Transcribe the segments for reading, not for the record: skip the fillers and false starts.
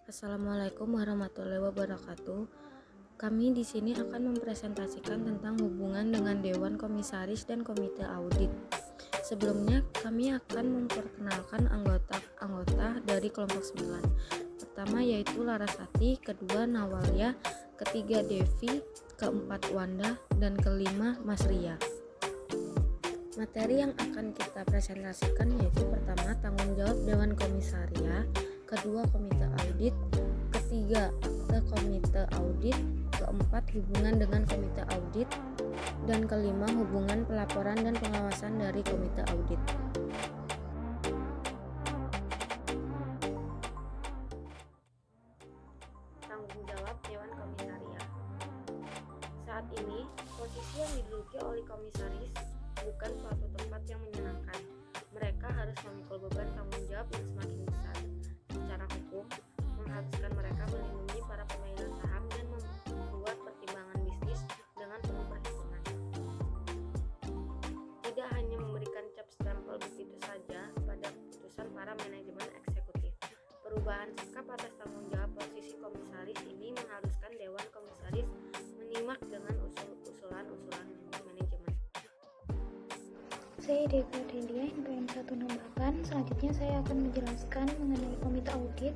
Assalamualaikum warahmatullahi wabarakatuh. Kami di sini akan mempresentasikan tentang hubungan dengan Dewan Komisaris dan Komite Audit. Sebelumnya, kami akan memperkenalkan anggota-anggota dari kelompok 9. Pertama yaitu Larasati, kedua Nawalia, ketiga Devi, keempat Wanda, dan kelima Mas Ria. Materi yang akan kita presentasikan yaitu pertama tanggung jawab Dewan Komisaria, kedua Komite Audit, ketiga akte Komite Audit, keempat hubungan dengan Komite Audit, dan kelima hubungan pelaporan dan pengawasan dari Komite Audit. Tanggung jawab Dewan Komisaria. Saat ini, posisi yang diduduki oleh komisaris bukan suatu tempat yang menyenangkan. Mereka harus memikul beban tanggung jawab yang semakin besar. Secara hukum, mengharuskan mereka melindungi para pemegang saham dan membuat pertimbangan bisnis dengan penuh perhitungan. Tidak hanya memberikan cap stempel begitu saja pada keputusan para manajemen eksekutif. Perubahan sikap atas tanggung jawab posisi komisaris ini mengharuskan Dewan Komisaris menyimak dengan usulan-usulan manajemen. Saya Deva Delia, NPM 168. Selanjutnya saya akan menjelaskan mengenai Komite Audit.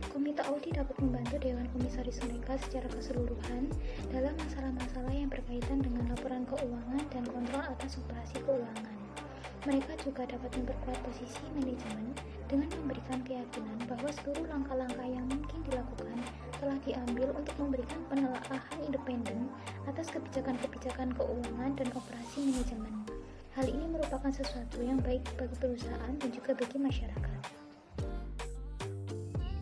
Komite Audit dapat membantu Dewan Komisaris mereka secara keseluruhan dalam masalah-masalah yang berkaitan dengan laporan keuangan dan kontrol atas operasi keuangan. Mereka juga dapat memperkuat posisi manajemen dengan memberikan keyakinan bahwa seluruh langkah-langkah yang mungkin dilakukan telah diambil untuk memberikan penelaahan independen atas kebijakan-kebijakan keuangan dan operasi manajemen. Hal ini merupakan sesuatu yang baik bagi perusahaan dan juga bagi masyarakat.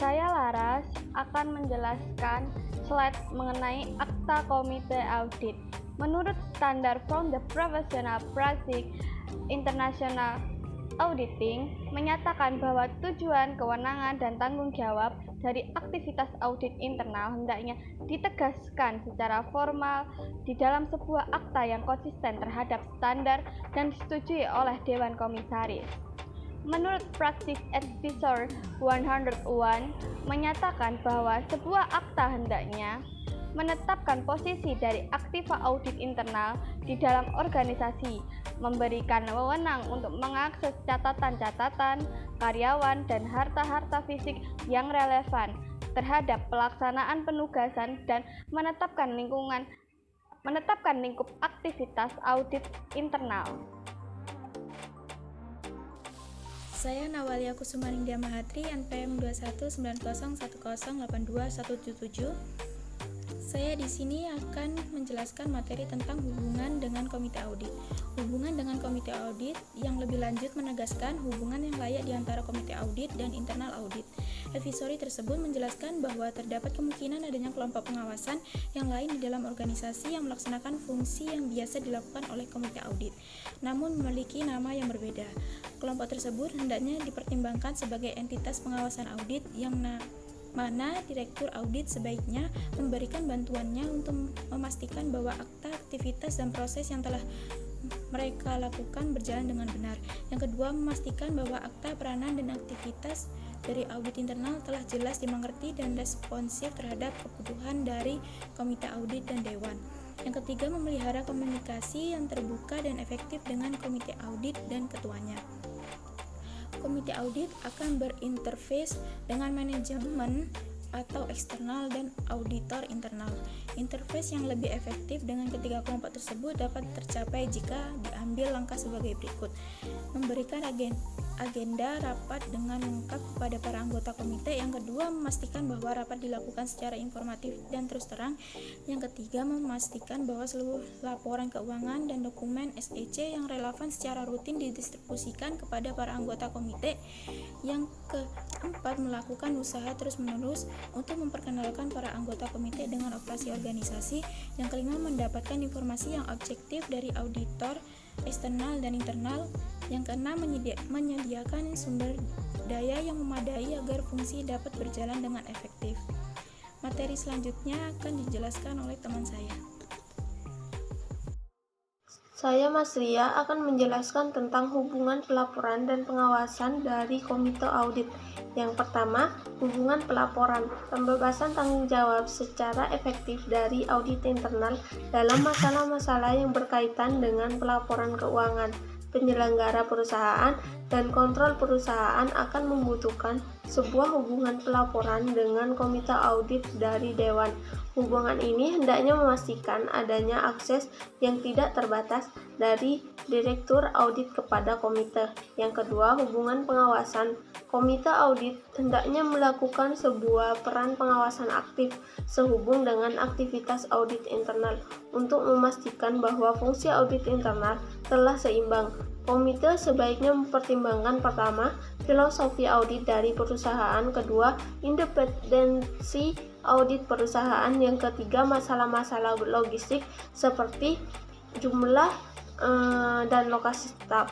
Saya Laras akan menjelaskan slide mengenai Akta Komite Audit. Menurut standar from the Professional Practice International Auditing menyatakan bahwa tujuan, kewenangan, dan tanggung jawab dari aktivitas audit internal hendaknya ditegaskan secara formal di dalam sebuah akta yang konsisten terhadap standar dan disetujui oleh Dewan Komisaris. Menurut Practice Advisor 101 menyatakan bahwa sebuah akta hendaknya menetapkan posisi dari aktiva audit internal di dalam organisasi, memberikan wewenang untuk mengakses catatan-catatan, karyawan, dan harta-harta fisik yang relevan terhadap pelaksanaan penugasan dan menetapkan lingkup aktivitas audit internal. Saya Nawalia Kusumaningdia Mahatri, NPM 2190108217. Saya di sini akan menjelaskan materi tentang hubungan dengan Komite Audit. Hubungan dengan Komite Audit yang lebih lanjut menegaskan hubungan yang layak di antara Komite Audit dan internal audit. Advisory tersebut menjelaskan bahwa terdapat kemungkinan adanya kelompok pengawasan yang lain di dalam organisasi yang melaksanakan fungsi yang biasa dilakukan oleh Komite Audit, namun memiliki nama yang berbeda. Kelompok tersebut hendaknya dipertimbangkan sebagai entitas pengawasan audit yang mana Direktur Audit sebaiknya memberikan bantuannya untuk memastikan bahwa aktivitas dan proses yang telah mereka lakukan berjalan dengan benar. Yang kedua, memastikan bahwa akta, peranan, dan aktivitas dari audit internal telah jelas dimengerti dan responsif terhadap kebutuhan dari Komite Audit dan Dewan. Yang ketiga, memelihara komunikasi yang terbuka dan efektif dengan Komite Audit dan ketuanya. Komite Audit akan berinterface dengan manajemen atau eksternal dan auditor internal. Interface yang lebih efektif dengan ketiga kelompok tersebut dapat tercapai jika diambil langkah sebagai berikut. Memberikan agenda rapat dengan lengkap kepada para anggota komite. Yang kedua, memastikan bahwa rapat dilakukan secara informatif dan terus terang. Yang ketiga, memastikan bahwa seluruh laporan keuangan dan dokumen SEC yang relevan secara rutin didistribusikan kepada para anggota komite. Yang keempat, melakukan usaha terus-menerus untuk memperkenalkan para anggota komite dengan operasi organisasi. Yang kelima, mendapatkan informasi yang objektif dari auditor eksternal dan internal. Yang keenam, menyediakan sumber daya yang memadai agar fungsi dapat berjalan dengan efektif. Materi selanjutnya akan dijelaskan oleh teman saya. Saya Mas Ria akan menjelaskan tentang hubungan pelaporan dan pengawasan dari Komite Audit. Yang pertama, hubungan pelaporan, pembebasan tanggung jawab secara efektif dari audit internal dalam masalah-masalah yang berkaitan dengan pelaporan keuangan. Penyelenggara perusahaan dan kontrol perusahaan akan membutuhkan sebuah hubungan pelaporan dengan komite audit dari Dewan. Hubungan ini hendaknya memastikan adanya akses yang tidak terbatas dari Direktur Audit kepada komite. Yang kedua, hubungan pengawasan. Komite audit hendaknya melakukan sebuah peran pengawasan aktif sehubung dengan aktivitas audit internal untuk memastikan bahwa fungsi audit internal telah seimbang. Komite sebaiknya mempertimbangkan pertama, filosofi audit dari perusahaan, kedua, independensi audit perusahaan, yang ketiga, masalah-masalah logistik seperti jumlah dan lokasi staf.